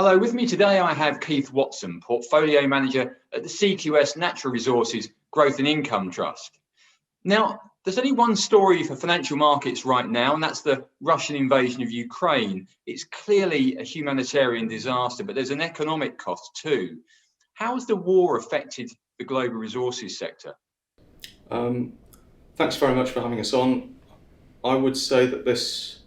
Hello, with me today I have Keith Watson, Portfolio Manager at the CQS Natural Resources Growth and Income Trust. Now, there's only one story for financial markets right now, and that's the Russian invasion of Ukraine. It's clearly a humanitarian disaster, but there's an economic cost too. How has the war affected the global resources sector? Thanks very much for having us on. I would say that this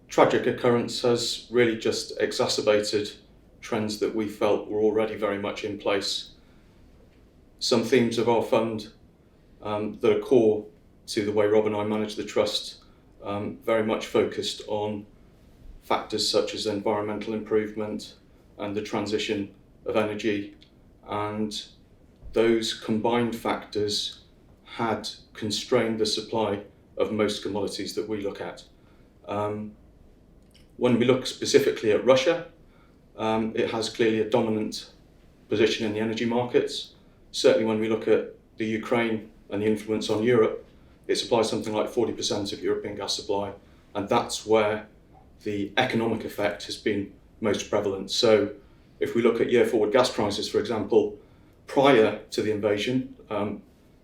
tragic occurrence has really just exacerbated trends that we felt were already very much in place. Some themes of our fund that are core to the way Rob and I manage the trust very much focused on factors such as environmental improvement and the transition of energy, and those combined factors had constrained the supply of most commodities that we look at. When we look specifically at Russia, it has clearly a dominant position in the energy markets. Certainly when we look at the Ukraine and the influence on Europe, it supplies something like 40% of European gas supply, and that's where the economic effect has been most prevalent. So if we look at year forward gas prices, for example, prior to the invasion, on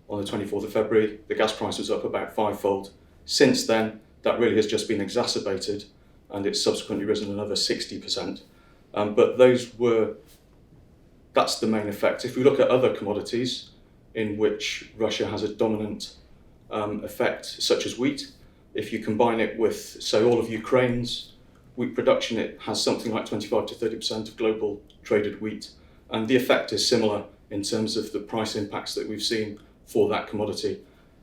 the 24th of February, the gas price was up about fivefold. Since then, that really has just been exacerbated, and it's subsequently risen another 60%. But that's the main effect. If we look at other commodities in which Russia has a dominant effect, such as wheat, if you combine it with, say, all of Ukraine's wheat production, it has something like 25 to 30% of global traded wheat. And the effect is similar in terms of the price impacts that we've seen for that commodity.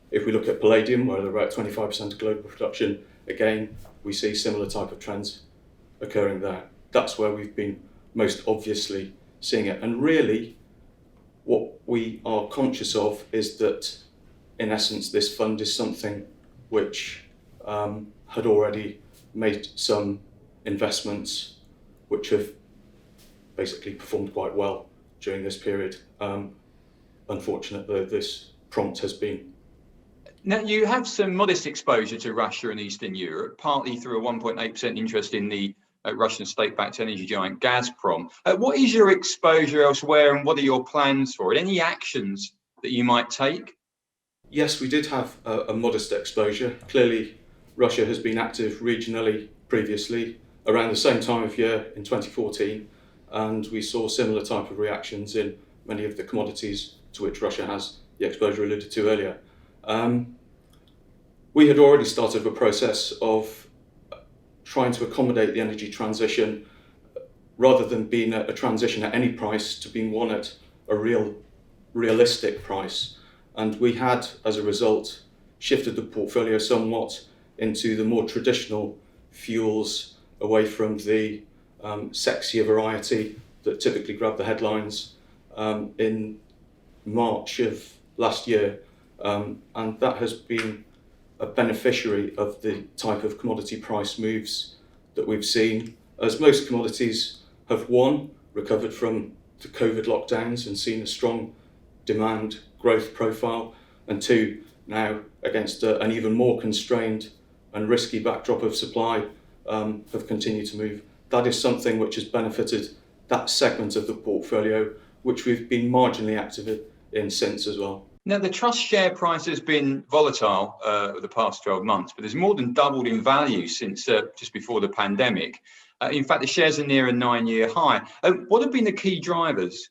If we look at palladium, where they're about 25% of global production, again, we see similar type of trends occurring there. That's where we've been most obviously seeing it. And really, what we are conscious of is that, in essence, this fund is something which had already made some investments which have basically performed quite well during this period. Unfortunate though this prompt has been. Now, you have some modest exposure to Russia and Eastern Europe, partly through a 1.8% interest in the Russian state-backed energy giant Gazprom. What is your exposure elsewhere, and what are your plans for it? Any actions that you might take? Yes, we did have a modest exposure. Clearly, Russia has been active regionally previously, around the same time of year in 2014, and we saw similar type of reactions in many of the commodities to which Russia has the exposure alluded to earlier. We had already started a process of trying to accommodate the energy transition, rather than being a transition at any price, to being one at a realistic price. And we had, as a result, shifted the portfolio somewhat into the more traditional fuels, away from the sexier variety that typically grab the headlines in March of last year. And that has been a beneficiary of the type of commodity price moves that we've seen, as most commodities have, one, recovered from the COVID lockdowns and seen a strong demand growth profile, and two, now against an even more constrained and risky backdrop of supply, have continued to move. That is something which has benefited that segment of the portfolio, which we've been marginally active in since as well. Now, the trust share price has been volatile over the past 12 months, but there's more than doubled in value since just before the pandemic. In fact, the shares are near a 9-year high. What have been the key drivers?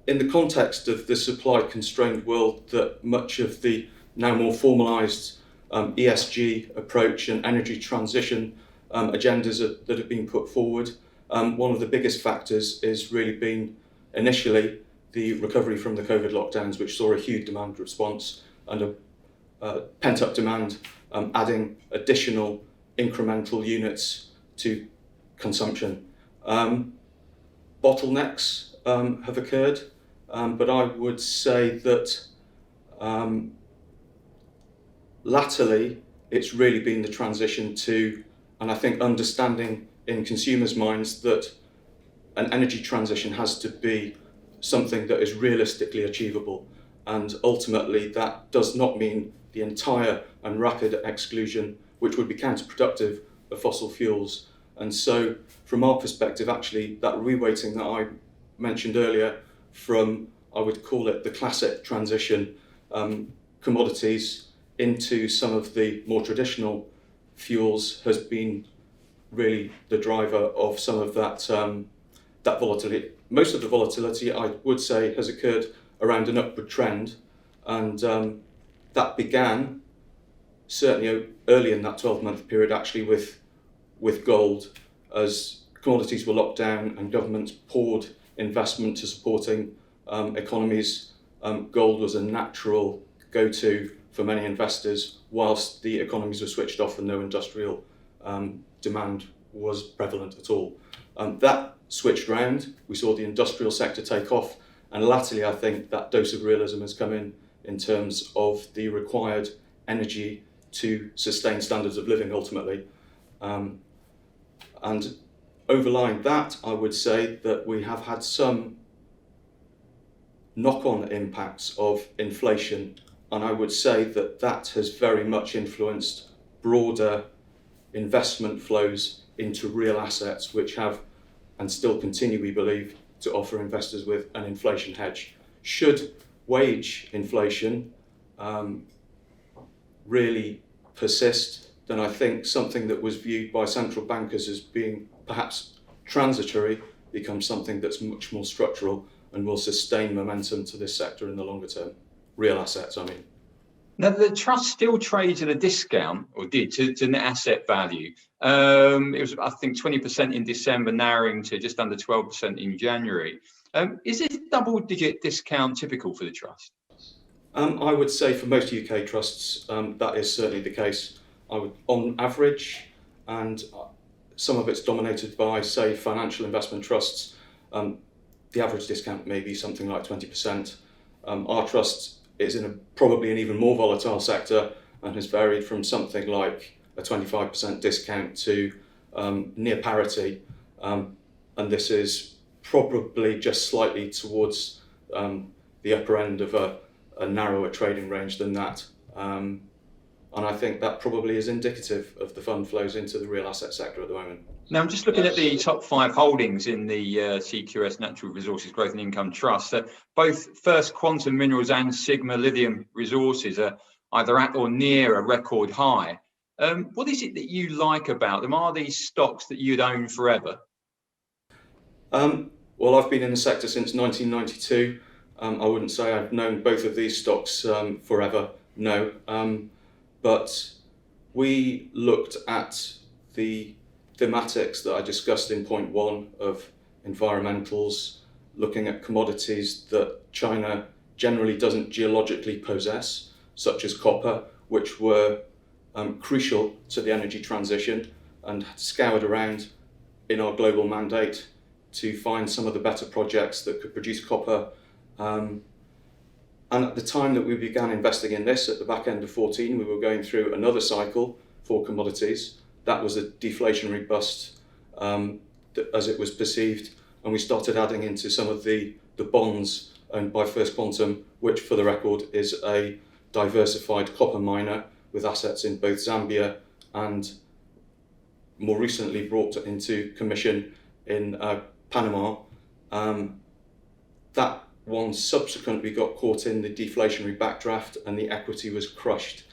In the context of the supply-constrained world, that much of the now more formalised ESG approach and energy transition agendas that have been put forward, one of the biggest factors is really been initially the recovery from the COVID lockdowns, which saw a huge demand response and a pent-up demand, adding additional incremental units to consumption. Bottlenecks have occurred, but I would say that latterly it's really been the transition to, and I think understanding in consumers' minds that an energy transition has to be something that is realistically achievable, and ultimately that does not mean the entire and rapid exclusion, which would be counterproductive, of fossil fuels. And so from our perspective, actually, that reweighting that I mentioned earlier from, I would call it the classic transition, commodities into some of the more traditional fuels has been really the driver of some of that that volatility. Most of the volatility, I would say, has occurred around an upward trend, and that began certainly early in that 12-month period, actually, with gold, as commodities were locked down and governments poured investment to supporting economies. Gold was a natural go-to for many investors, whilst the economies were switched off and no industrial demand was prevalent at all. That switched round. We saw the industrial sector take off, and latterly I think that dose of realism has come in terms of the required energy to sustain standards of living ultimately. And overlying that, I would say that we have had some knock-on impacts of inflation, and I would say that that has very much influenced broader investment flows into real assets, which have and still continue, we believe, to offer investors with an inflation hedge. Should wage inflation really persist, then I think something that was viewed by central bankers as being perhaps transitory becomes something that's much more structural and will sustain momentum to this sector in the longer term. Real assets, I mean. Now, the trust still trades at a discount, or did, to net asset value. It was, I think, 20% in December, narrowing to just under 12% in January. Is this double-digit discount typical for the trust? I would say for most UK trusts, that is certainly the case. On average, and some of it's dominated by, say, financial investment trusts, the average discount may be something like 20%. Our trust is in probably an even more volatile sector and has varied from something like a 25% discount to near parity. And this is probably just slightly towards the upper end of a narrower trading range than that. And I think that probably is indicative of the fund flows into the real asset sector at the moment. Now, I'm just looking at the top 5 holdings in the CQS Natural Resources Growth and Income Trust. Both First Quantum Minerals and Sigma Lithium Resources are either at or near a record high. What is it that you like about them? Are these stocks that you'd own forever? Well, I've been in the sector since 1992. I wouldn't say I've known both of these stocks forever, no. But we looked at the thematics that I discussed in point 1 of environmentals, looking at commodities that China generally doesn't geologically possess, such as copper, which were crucial to the energy transition, and scoured around in our global mandate to find some of the better projects that could produce copper. And at the time that we began investing in this, at the back end of 14, we were going through another cycle for commodities. That was a deflationary bust, as it was perceived, and we started adding into some of the bonds owned by First Quantum, which, for the record, is a diversified copper miner with assets in both Zambia and more recently brought into commission in Panama. That one subsequently got caught in the deflationary backdraft and the equity was crushed,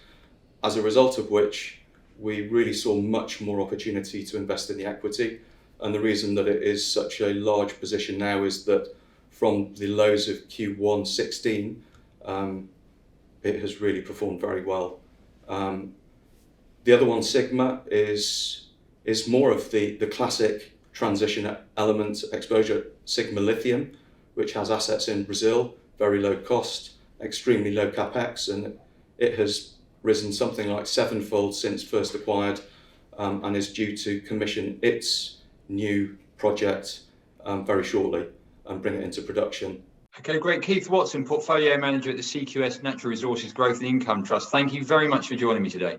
as a result of which we really saw much more opportunity to invest in the equity. And the reason that it is such a large position now is that from the lows of Q1 16, it has really performed very well. The other one, Sigma, is more of the classic transition element exposure. Sigma Lithium, which has assets in Brazil, very low cost, extremely low capex, and it has risen something like 7-fold since first acquired, and is due to commission its new project very shortly and bring it into production. Okay, great. Keith Watson, Portfolio Manager at the CQS Natural Resources Growth and Income Trust. Thank you very much for joining me today.